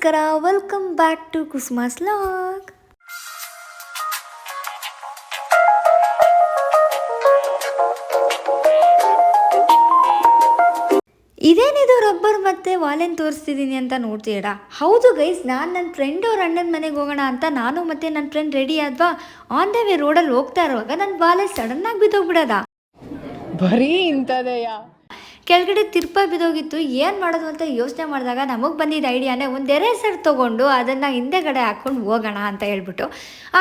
ನಮಸ್ಕಾರ, welcome back to Kusuma's vlog. ಇದೇನಿದು rubber ಮತ್ತು ವಾಲೆನ್ ತೋರಿಸ್ತಿದ್ದೀನಿ ಅಂತ ನೋಡ್ತೀರಾ? ಹೌದು ಗೈಸ್, ನಾನು ನನ್ನ ಫ್ರೆಂಡ್ ಅವ್ರ ಅಣ್ಣನ ಮನೆಗೆ ಹೋಗೋಣ ಅಂತ ನಾನು ಮತ್ತು ನನ್ನ ಫ್ರೆಂಡ್ ರೆಡಿ ಆದ್ವಾ. ಆನ್ ದ ವೇ ರೋಡಲ್ಲಿ ಹೋಗ್ತಾ ಇರುವಾಗ ನನ್ನ ವಾಲೆ ಸಡನ್ನಾಗಿ ಬಿದ್ದೋಗ್ಬಿಡೋದ. ಬರೀ ಇಂಥದೆಯಾ? ಕೆಳಗಡೆ ತಿರ್ಪ ಬಿದ್ದೋಗಿತ್ತು. ಏನು ಮಾಡೋದು ಅಂತ ಯೋಚನೆ ಮಾಡಿದಾಗ ನಮಗೆ ಬಂದಿದ್ದ ಐಡಿಯಾನೇ ಒಂದು ಎರೇಸರ್ ತೊಗೊಂಡು ಅದನ್ನು ಹಿಂದೆಗಡೆ ಹಾಕ್ಕೊಂಡು ಹೋಗೋಣ ಅಂತ ಹೇಳ್ಬಿಟ್ಟು.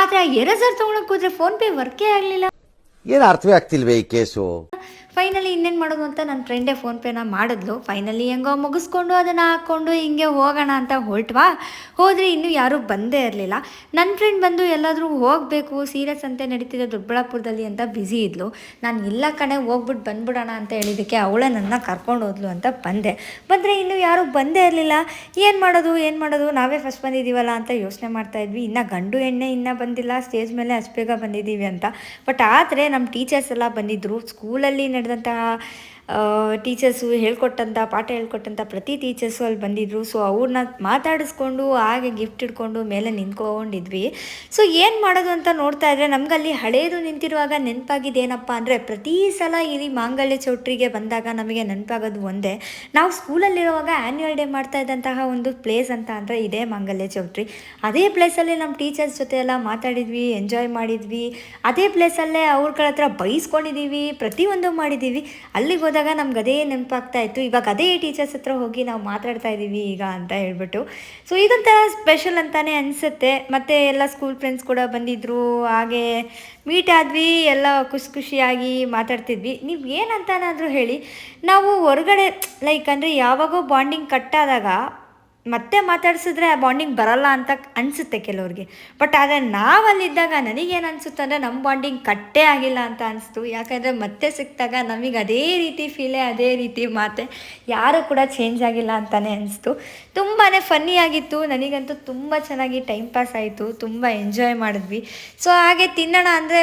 ಆದರೆ ಆ ಎರೇಸರ್ ತೊಗೊಳಕ್ಕೆ ಹೋದರೆ ಫೋನ್ಪೇ ವರ್ಕೇ ಆಗಲಿಲ್ಲ. ಏನು ಅರ್ಥವೇ ಆಗ್ತಿಲ್ವೇ ಈ ಕೇಸು? ಫೈನಲಿ ಇನ್ನೇನು ಮಾಡೋದು ಅಂತ ನನ್ನ ಫ್ರೆಂಡೇ ಫೋನ್ಪೇನ ಮಾಡಿದ್ಲು. ಫೈನಲಿ ಹೆಂಗೋ ಮುಗಿಸ್ಕೊಂಡು ಅದನ್ನು ಹಾಕ್ಕೊಂಡು ಹಿಂಗೆ ಹೋಗೋಣ ಅಂತ ಹೊರಟ್ವಾ. ಹೋದರೆ ಇನ್ನೂ ಯಾರೂ ಬಂದೇ ಇರಲಿಲ್ಲ. ನನ್ನ ಫ್ರೆಂಡ್ ಬಂದು ಎಲ್ಲಾದರೂ ಹೋಗಬೇಕು, ಸೀರಿಯಸ್ ಅಂತ ನಡೀತಿದೆ ದೊಡ್ಡಬಳ್ಳಾಪುರದಲ್ಲಿ ಅಂತ ಬ್ಯುಸಿ ಇದ್ಲು. ನಾನು ಇಲ್ಲ ಕಣೆ ಹೋಗ್ಬಿಟ್ಟು ಬಂದ್ಬಿಡೋಣ ಅಂತ ಹೇಳಿದ್ದಕ್ಕೆ ಅವಳೇ ನನ್ನ ಕರ್ಕೊಂಡು ಹೋದ್ಲು ಅಂತ ಬಂದರೆ ಇನ್ನೂ ಯಾರೂ ಬಂದೇ ಇರಲಿಲ್ಲ. ಏನು ಮಾಡೋದು ನಾವೇ ಫಸ್ಟ್ ಬಂದಿದ್ದೀವಲ್ಲ ಅಂತ ಯೋಚನೆ ಮಾಡ್ತಾಯಿದ್ವಿ. ಇನ್ನು ಗಂಡು ಎಣ್ಣೆ ಇನ್ನೂ ಬಂದಿಲ್ಲ, ಸ್ಟೇಜ್ ಮೇಲೆ ಅಷ್ಟು ಬೇಗ ಬಂದಿದ್ದೀವಿ ಅಂತ. ಬಟ್ ಆದರೆ ನಮ್ಮ ಟೀಚರ್ಸ್ ಎಲ್ಲ ಬಂದಿದ್ದರು. ಸ್ಕೂಲಲ್ಲಿ ನಡೆದಂತಹ ಟೀಚರ್ಸು ಪಾಠ ಹೇಳ್ಕೊಟ್ಟಂಥ ಪ್ರತಿ ಟೀಚರ್ಸು ಅಲ್ಲಿ ಬಂದಿದ್ದರು. ಸೊ ಅವ್ರನ್ನ ಮಾತಾಡಿಸ್ಕೊಂಡು ಹಾಗೆ ಗಿಫ್ಟ್ ಇಟ್ಕೊಂಡು ಮೇಲೆ ನಿಂತ್ಕೊಂಡಿದ್ವಿ. ಸೊ ಏನು ಮಾಡೋದು ಅಂತ ನೋಡ್ತಾ ಇದ್ರೆ ನಮಗಲ್ಲಿ ಹಳೇದು ನಿಂತಿರುವಾಗ ನೆನಪಾಗಿದ್ದೇನಪ್ಪ ಅಂದರೆ, ಪ್ರತಿ ಸಲ ಇಲ್ಲಿ ಮಾಂಗಲ್ಯ ಚೌಟ್ರಿಗೆ ಬಂದಾಗ ನಮಗೆ ನೆನಪಾಗೋದು ಒಂದೇ, ನಾವು ಸ್ಕೂಲಲ್ಲಿರುವಾಗ ಆ್ಯನ್ಯುವಲ್ ಡೇ ಮಾಡ್ತಾ ಇದ್ದಂತಹ ಒಂದು ಪ್ಲೇಸ್ ಅಂತ ಅಂದರೆ ಇದೇ ಮಾಂಗಲ್ಯ ಚೌಟ್ರಿ. ಅದೇ ಪ್ಲೇಸಲ್ಲಿ ನಮ್ಮ ಟೀಚರ್ಸ್ ಜೊತೆ ಎಲ್ಲ ಮಾತಾಡಿದ್ವಿ, ಎಂಜಾಯ್ ಮಾಡಿದ್ವಿ. ಅದೇ ಪ್ಲೇಸಲ್ಲೇ ಅವ್ರಗಳ ಹತ್ರ ಬೈಸ್ಕೊಂಡಿದ್ದೀವಿ, ಪ್ರತಿಯೊಂದು ಮಾಡಿದ್ದೀವಿ. ಅಲ್ಲಿಗೆ ಹೋದಾಗ ನಮ್ಗೆ ಅದೇ ನೆನಪಾಗ್ತಾ ಇತ್ತು. ಇವಾಗ ಅದೇ ಟೀಚರ್ಸ್ ಹತ್ರ ಹೋಗಿ ನಾವು ಮಾತಾಡ್ತಾ ಇದ್ದೀವಿ ಈಗ ಅಂತ ಹೇಳ್ಬಿಟ್ಟು. ಸೊ ಇದೊಂಥರ ಸ್ಪೆಷಲ್ ಅಂತಲೇ ಅನಿಸುತ್ತೆ. ಮತ್ತು ಎಲ್ಲ ಸ್ಕೂಲ್ ಫ್ರೆಂಡ್ಸ್ ಕೂಡ ಬಂದಿದ್ದರು, ಹಾಗೆ ಮೀಟ್ ಆದ್ವಿ, ಎಲ್ಲ ಖುಷಿಯಾಗಿ ಮಾತಾಡ್ತಿದ್ವಿ. ನೀವು ಏನಂತಾನಾದರೂ ಹೇಳಿ, ನಾವು ಹೊರಗಡೆ ಲೈಕ್ ಅಂದರೆ ಯಾವಾಗೋ ಬಾಂಡಿಂಗ್ ಕಟ್ಟಾದಾಗ ಮತ್ತೆ ಮಾತಾಡ್ಸಿದ್ರೆ ಆ ಬಾಂಡಿಂಗ್ ಬರಲ್ಲ ಅಂತ ಅನಿಸುತ್ತೆ ಕೆಲವ್ರಿಗೆ. ಬಟ್ ಆದರೆ ನಾವಲ್ಲಿದ್ದಾಗ ನನಗೇನು ಅನಿಸುತ್ತೆ ಅಂದರೆ ನಮ್ಮ ಬಾಂಡಿಂಗ್ ಕಟ್ಟೇ ಆಗಿಲ್ಲ ಅಂತ ಅನಿಸ್ತು. ಯಾಕಂದರೆ ಮತ್ತೆ ಸಿಕ್ಕಿದಾಗ ನಮಗೆ ಅದೇ ರೀತಿ ಫೀಲೇ, ಅದೇ ರೀತಿ ಮಾತೆ, ಯಾರೂ ಕೂಡ ಚೇಂಜ್ ಆಗಿಲ್ಲ ಅಂತಲೇ ಅನಿಸ್ತು. ತುಂಬಾ ಫನ್ನಿಯಾಗಿತ್ತು. ನನಗಂತೂ ತುಂಬ ಚೆನ್ನಾಗಿ ಟೈಮ್ ಪಾಸ್ ಆಯಿತು, ತುಂಬ ಎಂಜಾಯ್ ಮಾಡಿದ್ವಿ. ಸೊ ಹಾಗೆ ತಿನ್ನೋಣ ಅಂದರೆ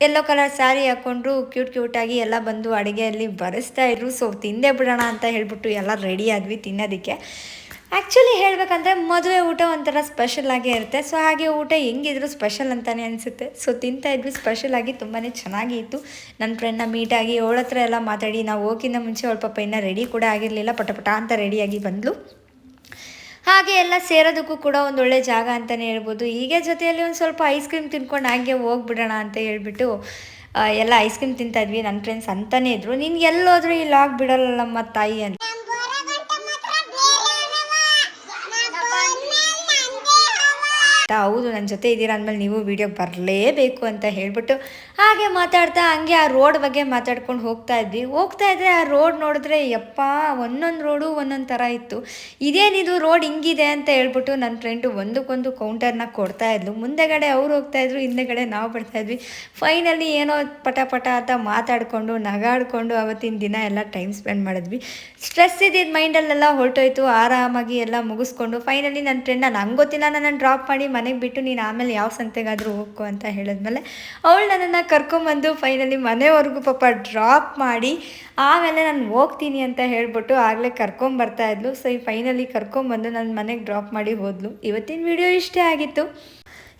ಯೆಲ್ಲೋ ಕಲರ್ ಸ್ಯಾರಿ ಹಾಕ್ಕೊಂಡ್ರು ಕ್ಯೂಟಾಗಿ ಎಲ್ಲ ಬಂದು ಅಡುಗೆಯಲ್ಲಿ ಬರೆಸ್ತಾಯಿದ್ರು. ಸೊ ತಿಂದೇ ಬಿಡೋಣ ಅಂತ ಹೇಳ್ಬಿಟ್ಟು ಎಲ್ಲ ರೆಡಿ ಆದ್ವಿ ತಿನ್ನೋದಕ್ಕೆ. ಆ್ಯಕ್ಚುಲಿ ಹೇಳಬೇಕಂದ್ರೆ ಮದುವೆ ಊಟ ಒಂಥರ ಸ್ಪೆಷಲಾಗೇ ಇರುತ್ತೆ. ಸೊ ಹಾಗೆ ಊಟ ಹೆಂಗಿದ್ರು ಸ್ಪೆಷಲ್ ಅಂತಲೇ ಅನಿಸುತ್ತೆ. ಸೊ ತಿಂತಾಯಿದ್ವಿ, ಸ್ಪೆಷಲಾಗಿ ತುಂಬಾ ಚೆನ್ನಾಗಿ ಇತ್ತು. ನನ್ನ ಫ್ರೆಂಡ್ನ ಮೀಟಾಗಿ ಅವಳ ಹತ್ರ ಎಲ್ಲ ಮಾತಾಡಿ, ನಾವು ಹೋಗಿಂತ ಮುಂಚೆ ಅವಳ ಪಾಪ ಇನ್ನೂ ರೆಡಿ ಕೂಡ ಆಗಿರಲಿಲ್ಲ, ಪಟ ಅಂತ ರೆಡಿಯಾಗಿ ಬಂದಳು. ಹಾಗೆ ಎಲ್ಲ ಸೇರೋದಕ್ಕೂ ಕೂಡ ಒಂದೊಳ್ಳೆ ಜಾಗ ಅಂತಲೇ ಹೇಳ್ಬೋದು. ಹೀಗೆ ಜೊತೆಯಲ್ಲಿ ಒಂದು ಸ್ವಲ್ಪ ಐಸ್ ಕ್ರೀಮ್ ತಿನ್ಕೊಂಡು ಹಾಗೆ ಹೋಗ್ಬಿಡೋಣ ಅಂತ ಹೇಳ್ಬಿಟ್ಟು ಎಲ್ಲ ಐಸ್ ಕ್ರೀಮ್ ತಿಂತಾಯಿದ್ವಿ. ನನ್ನ ಫ್ರೆಂಡ್ಸ್ ಅಂತಲೇ ಇದ್ದರು, ನಿನ್ಗೆ ಎಲ್ಲೋದ್ರೂ ಇಲ್ಲಿ ಬಿಡೋಲ್ಲ ನಮ್ಮ ತಾಯಿ ಅಂತ. ಹೌದು, ನನ್ನ ಜೊತೆ ಇದ್ದೀರಾ ಅಂದಮೇಲೆ ನೀವು ವೀಡಿಯೋ ಬರಲೇಬೇಕು ಅಂತ ಹೇಳ್ಬಿಟ್ಟು ಹಾಗೆ ಮಾತಾಡ್ತಾ ಹಂಗೆ ಆ ರೋಡ್ ಬಗ್ಗೆ ಮಾತಾಡ್ಕೊಂಡು ಹೋಗ್ತಾ ಇದ್ದರೆ ಆ ರೋಡ್ ನೋಡಿದ್ರೆ ಯಪ್ಪ, ಒಂದೊಂದು ರೋಡು ಒಂದೊಂದು ಥರ ಇತ್ತು. ಇದೇನಿದು ರೋಡ್ ಹಿಂಗಿದೆ ಅಂತ ಹೇಳ್ಬಿಟ್ಟು ನನ್ನ ಫ್ರೆಂಡು ಒಂದಕ್ಕೊಂದು ಕೌಂಟರ್ನ ಕೊಡ್ತಾಯಿದ್ಲು. ಮುಂದೆಗಡೆ ಅವ್ರು ಹೋಗ್ತಾಯಿದ್ರು, ಹಿಂದೆಗಡೆ ನಾವು ಬರ್ತಾಯಿದ್ವಿ. ಫೈನಲಿ ಏನೋ ಪಟ ಅಂತ ಮಾತಾಡಿಕೊಂಡು ನಗಾಡಿಕೊಂಡು ಅವತ್ತಿನ ದಿನ ಎಲ್ಲ ಟೈಮ್ ಸ್ಪೆಂಡ್ ಮಾಡಿದ್ವಿ. ಸ್ಟ್ರೆಸ್ ಇದ್ದಿದ್ದು ಮೈಂಡಲ್ಲೆಲ್ಲ ಹೊರಟೋಯ್ತು. ಆರಾಮಾಗಿ ಎಲ್ಲ ಮುಗಿಸ್ಕೊಂಡು ಫೈನಲಿ ನನ್ನ ಫ್ರೆಂಡ್ ನಂಗೆ ಗೊತ್ತಿಲ್ಲ, ನನ್ನ ಡ್ರಾಪ್ ಮಾಡಿ ಮನೆಗೆ ಬಿಟ್ಟು ನೀನು ಆಮೇಲೆ ಯಾವ ಸಂತೆಗಾದರೂ ಹೋಗು ಅಂತ ಹೇಳಿದ್ಮೇಲೆ ಅವಳು ನನ್ನನ್ನು ಕರ್ಕೊಂಬಂದು ಫೈನಲಿ ಮನೆವರೆಗೂ ಪಾಪ ಡ್ರಾಪ್ ಮಾಡಿ ಆಮೇಲೆ ನಾನು ಹೋಗ್ತೀನಿ ಅಂತ ಹೇಳ್ಬಿಟ್ಟು ಆಗಲೇ ಕರ್ಕೊಂಬರ್ತಾಯಿದ್ಲು. ಸೊ ಫೈನಲಿ ಕರ್ಕೊಂಬಂದು ನನ್ನ ಮನೆಗೆ ಡ್ರಾಪ್ ಮಾಡಿ ಹೋದ್ಲು. ಇವತ್ತಿನ ವಿಡಿಯೋ ಇಷ್ಟ ಆಗಿತ್ತು.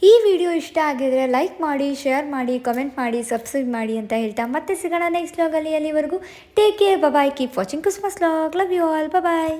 ಈ ವಿಡಿಯೋ ಇಷ್ಟ ಆಗಿದ್ರೆ ಲೈಕ್ ಮಾಡಿ, ಶೇರ್ ಮಾಡಿ, ಕಮೆಂಟ್ ಮಾಡಿ, ಸಬ್ಸ್ಕ್ರೈಬ್ ಮಾಡಿ ಅಂತ ಹೇಳ್ತಾ ಮತ್ತೆ ಸಿಗೋಣ ನೆಕ್ಸ್ಟ್ ವ್ಲಾಗಲ್ಲಿ. ಅಲ್ಲಿವರೆಗೂ take care, bye, keep watching Kusuma's vlog. Love you all, bye.